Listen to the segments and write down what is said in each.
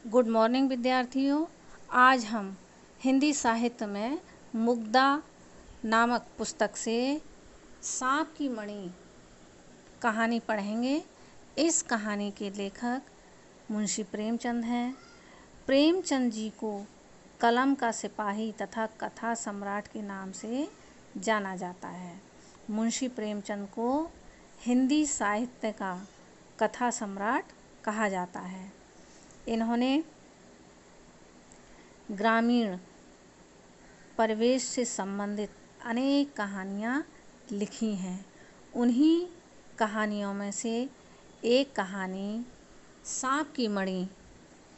Good morning विद्यार्थियों। आज हम हिंदी साहित्य में मुग्धा नामक पुस्तक से सांप की मणि कहानी पढ़ेंगे। इस कहानी के लेखक मुंशी प्रेमचंद हैं। प्रेमचंद जी को कलम का सिपाही तथा कथा सम्राट के नाम से जाना जाता है। मुंशी प्रेमचंद को हिंदी साहित्य का कथा सम्राट कहा जाता है। इन्होंने ग्रामीण परिवेश से संबंधित अनेक कहानियाँ लिखी हैं। उन्हीं कहानियों में से एक कहानी सांप की मणि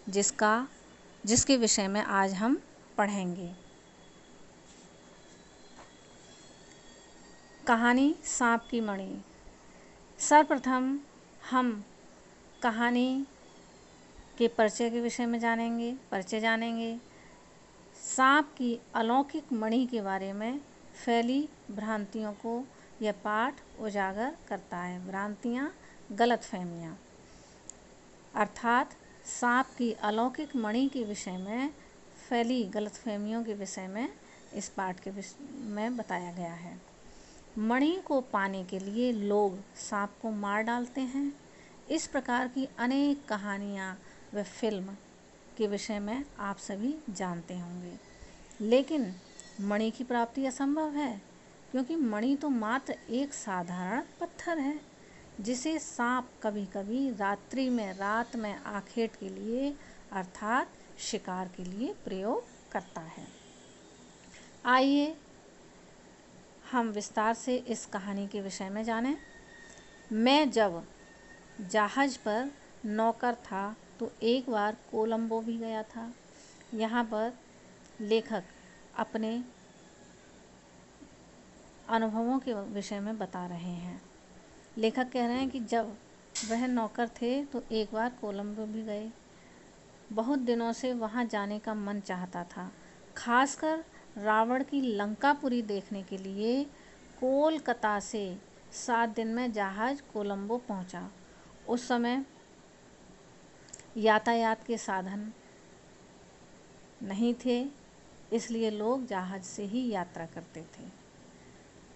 जिसके विषय में आज हम पढ़ेंगे। कहानी सांप की मणि। सर्वप्रथम हम कहानी के परिचय के विषय में जानेंगे। सांप की अलौकिक मणि के बारे में फैली भ्रांतियों को यह पाठ उजागर करता है। भ्रांतियाँ, गलतफहमियाँ, अर्थात सांप की अलौकिक मणि के विषय में फैली गलतफहमियों के विषय में इस पाठ के विषय में बताया गया है। मणि को पाने के लिए लोग सांप को मार डालते हैं। इस प्रकार की अनेक कहानियाँ व फिल्म के विषय में आप सभी जानते होंगे। लेकिन मणि की प्राप्ति असंभव है, क्योंकि मणि तो मात्र एक साधारण पत्थर है जिसे सांप कभी कभी रात में आखेट के लिए अर्थात शिकार के लिए प्रयोग करता है। आइए हम विस्तार से इस कहानी के विषय में जानें। मैं जब जहाज पर नौकर था तो एक बार कोलंबो भी गया था। यहाँ पर लेखक अपने अनुभवों के विषय में बता रहे हैं। लेखक कह रहे हैं कि जब वह नौकर थे तो एक बार कोलंबो भी गए। बहुत दिनों से वहाँ जाने का मन चाहता था, खासकर रावण की लंकापुरी देखने के लिए। कोलकाता से 7 दिन में जहाज कोलंबो पहुँचा। उस समय यातायात के साधन नहीं थे, इसलिए लोग जहाज से ही यात्रा करते थे।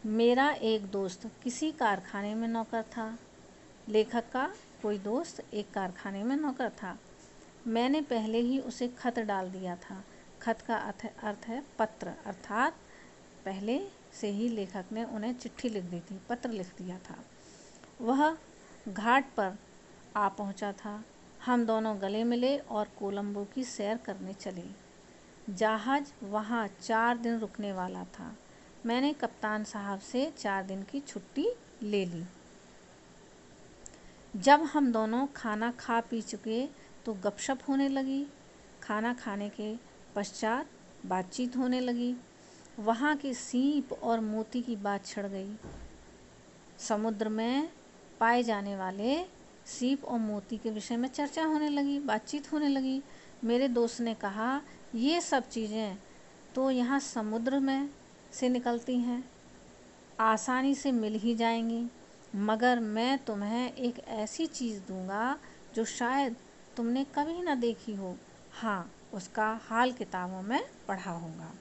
मेरा एक दोस्त किसी कारखाने में नौकर था। लेखक का कोई दोस्त एक कारखाने में नौकर था। मैंने पहले ही उसे खत डाल दिया था। खत का अर्थ है पत्र, अर्थात पहले से ही लेखक ने उन्हें चिट्ठी लिख दी थी, पत्र लिख दिया था। वह घाट पर आ पहुंचा था। हम दोनों गले मिले और कोलंबो की सैर करने चले। जहाज वहाँ 4 दिन रुकने वाला था। मैंने कप्तान साहब से 4 दिन की छुट्टी ले ली। जब हम दोनों खाना खा पी चुके तो गपशप होने लगी। खाना खाने के पश्चात बातचीत होने लगी। वहाँ के सीप और मोती की बात छिड़ गई। समुद्र में पाए जाने वाले सीप और मोती के विषय में चर्चा होने लगी, बातचीत होने लगी। मेरे दोस्त ने कहा, ये सब चीज़ें तो यहाँ समुद्र में से निकलती हैं, आसानी से मिल ही जाएंगी, मगर मैं तुम्हें एक ऐसी चीज़ दूंगा जो शायद तुमने कभी ना देखी हो। हाँ, उसका हाल किताबों में पढ़ा होगा,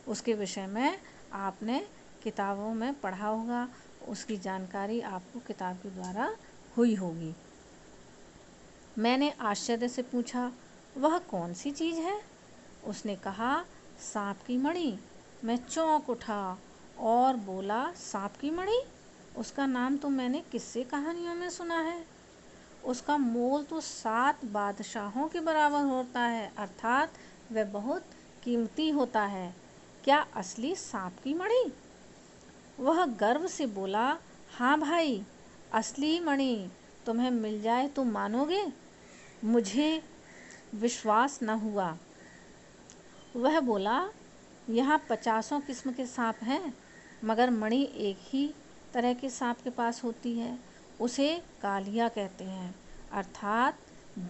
उसके विषय में आपने किताबों में पढ़ा होगा, उसकी जानकारी आपको किताब के द्वारा हुई होगी। मैंने आश्चर्य से पूछा, वह कौन सी चीज़ है? उसने कहा, सांप की मणि। मैं चौंक उठा और बोला, सांप की मणि? उसका नाम तो मैंने किस्से कहानियों में सुना है। उसका मोल तो 7 बादशाहों के बराबर होता है, अर्थात वह बहुत कीमती होता है। क्या असली सांप की मणि? वह गर्व से बोला, हाँ भाई, असली मणि तुम्हें मिल जाए तो मानोगे? मुझे विश्वास न हुआ। वह बोला, यहाँ 50 किस्म के सांप हैं, मगर मणि एक ही तरह के सांप के पास होती है। उसे कालिया कहते हैं, अर्थात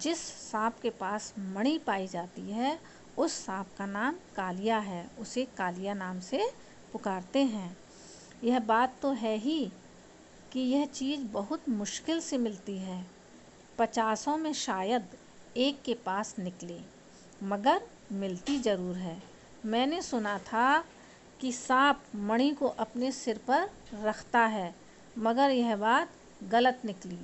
जिस सांप के पास मणि पाई जाती है उस सांप का नाम कालिया है, उसे कालिया नाम से पुकारते हैं। यह बात तो है ही कि यह चीज़ बहुत मुश्किल से मिलती है। 50 में शायद एक के पास निकले। मगर मिलती ज़रूर है। मैंने सुना था कि सांप मणि को अपने सिर पर रखता है, मगर यह बात गलत निकली।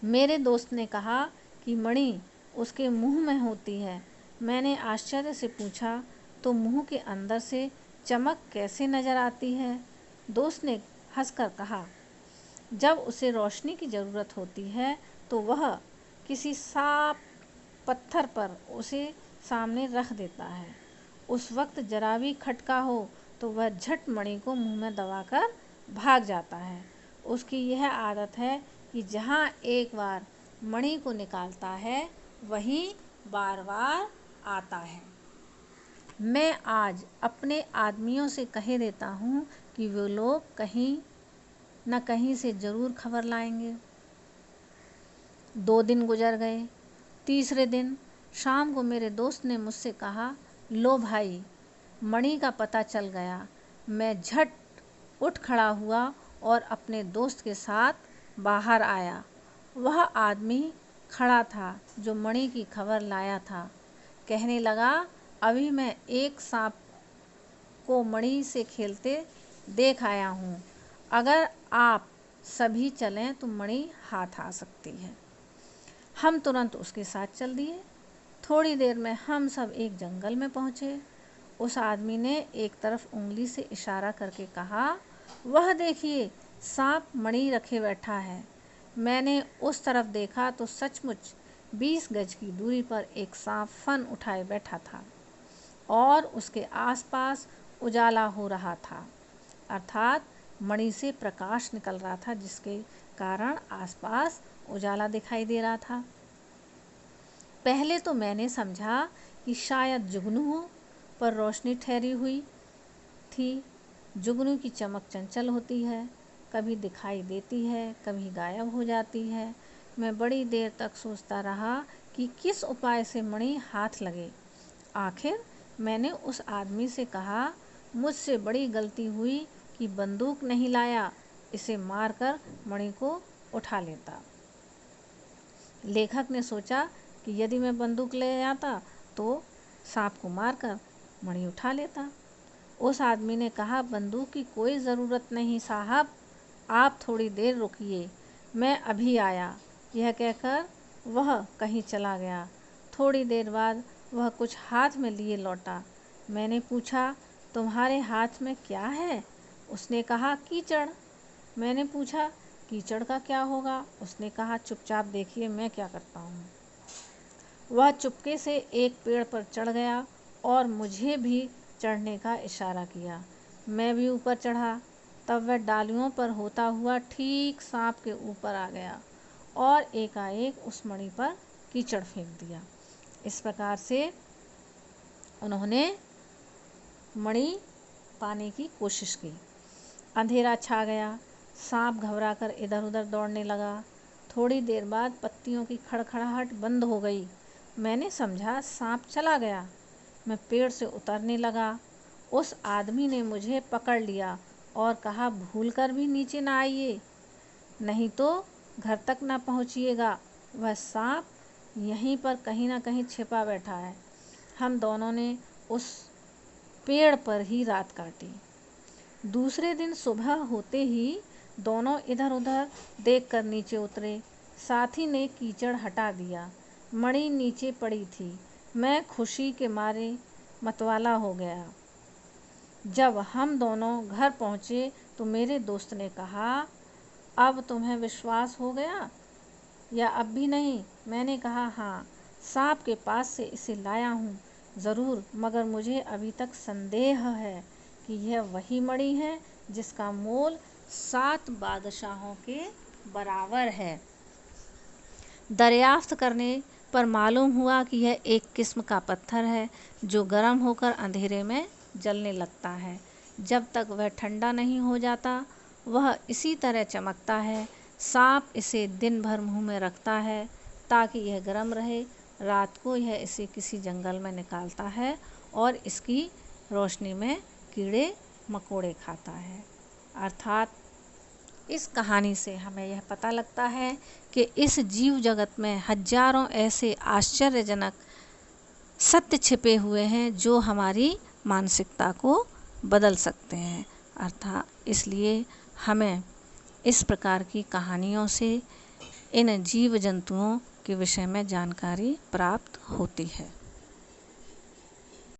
मेरे दोस्त ने कहा कि मणि उसके मुंह में होती है। मैंने आश्चर्य से पूछा, तो मुंह के अंदर से चमक कैसे नजर आती है? दोस्त ने हंसकर कहा, जब उसे रोशनी की ज़रूरत होती है तो वह किसी साफ पत्थर पर उसे सामने रख देता है। उस वक्त जरा भी खटका हो तो वह झट मणि को मुंह में दबाकर भाग जाता है। उसकी यह आदत है कि जहाँ एक बार मणि को निकालता है वहीं बार बार आता है। मैं आज अपने आदमियों से कह देता हूँ कि वे लोग कहीं न कहीं से ज़रूर खबर लाएंगे। 2 दिन गुजर गए। तीसरे दिन शाम को मेरे दोस्त ने मुझसे कहा, लो भाई, मणि का पता चल गया। मैं झट उठ खड़ा हुआ और अपने दोस्त के साथ बाहर आया। वह आदमी खड़ा था जो मणि की खबर लाया था। कहने लगा, अभी मैं एक सांप को मणि से खेलते देख आया हूँ। अगर आप सभी चलें तो मणि हाथ आ सकती है। हम तुरंत उसके साथ चल दिए। थोड़ी देर में हम सब एक जंगल में पहुँचे। उस आदमी ने एक तरफ उंगली से इशारा करके कहा, वह देखिए, सांप मणि रखे बैठा है। मैंने उस तरफ देखा तो सचमुच 20 गज की दूरी पर एक सांप फन उठाए बैठा था और उसके आसपास उजाला हो रहा था, अर्थात मणि से प्रकाश निकल रहा था, जिसके कारण आसपास उजाला दिखाई दे रहा था। पहले तो मैंने समझा कि शायद जुगनू हो, पर रोशनी ठहरी हुई थी। जुगनू की चमक चंचल होती है, कभी दिखाई देती है, कभी गायब हो जाती है। मैं बड़ी देर तक सोचता रहा कि किस उपाय से मणि हाथ लगे। आखिर मैंने उस आदमी से कहा, मुझसे बड़ी गलती हुई कि बंदूक नहीं लाया, इसे मारकर मणि को उठा लेता। लेखक ने सोचा कि यदि मैं बंदूक ले आता तो सांप को मारकर मणि उठा लेता। उस आदमी ने कहा, बंदूक की कोई ज़रूरत नहीं साहब, आप थोड़ी देर रुकिए, मैं अभी आया। यह कहकर वह कहीं चला गया। थोड़ी देर बाद वह कुछ हाथ में लिए लौटा। मैंने पूछा, तुम्हारे हाथ में क्या है? उसने कहा, कीचड़। मैंने पूछा, कीचड़ का क्या होगा? उसने कहा, चुपचाप देखिए मैं क्या करता हूँ। वह चुपके से एक पेड़ पर चढ़ गया और मुझे भी चढ़ने का इशारा किया। मैं भी ऊपर चढ़ा। तब वह डालियों पर होता हुआ ठीक सांप के ऊपर आ गया और एकाएक उस मणि पर कीचड़ फेंक दिया। इस प्रकार से उन्होंने मणि पाने की कोशिश की। अंधेरा छा गया। सांप घबराकर इधर उधर दौड़ने लगा। थोड़ी देर बाद पत्तियों की खड़खड़ाहट बंद हो गई। मैंने समझा सांप चला गया। मैं पेड़ से उतरने लगा। उस आदमी ने मुझे पकड़ लिया और कहा, भूलकर भी नीचे ना आइए, नहीं तो घर तक ना पहुँचिएगा। वह सांप यहीं पर कहीं ना कहीं छिपा बैठा है। हम दोनों ने उस पेड़ पर ही रात काटी। दूसरे दिन सुबह होते ही दोनों इधर उधर देखकर नीचे उतरे। साथी ने कीचड़ हटा दिया। मणि नीचे पड़ी थी। मैं खुशी के मारे मतवाला हो गया। जब हम दोनों घर पहुँचे तो मेरे दोस्त ने कहा, अब तुम्हें विश्वास हो गया या अब भी नहीं? मैंने कहा, हाँ, सांप के पास से इसे लाया हूँ ज़रूर, मगर मुझे अभी तक संदेह है कि यह वही मणि है जिसका मोल 7 बादशाहों के बराबर है। दरियाफ्त करने पर मालूम हुआ कि यह एक किस्म का पत्थर है जो गर्म होकर अंधेरे में जलने लगता है। जब तक वह ठंडा नहीं हो जाता वह इसी तरह चमकता है। सांप इसे दिन भर मुंह में रखता है ताकि यह गर्म रहे। रात को यह इसे किसी जंगल में निकालता है और इसकी रोशनी में कीड़े मकोड़े खाता है। अर्थात इस कहानी से हमें यह पता लगता है कि इस जीव जगत में हजारों ऐसे आश्चर्यजनक सत्य छिपे हुए हैं जो हमारी मानसिकता को बदल सकते हैं। अर्थात इसलिए हमें इस प्रकार की कहानियों से इन जीव जंतुओं के विषय में जानकारी प्राप्त होती है।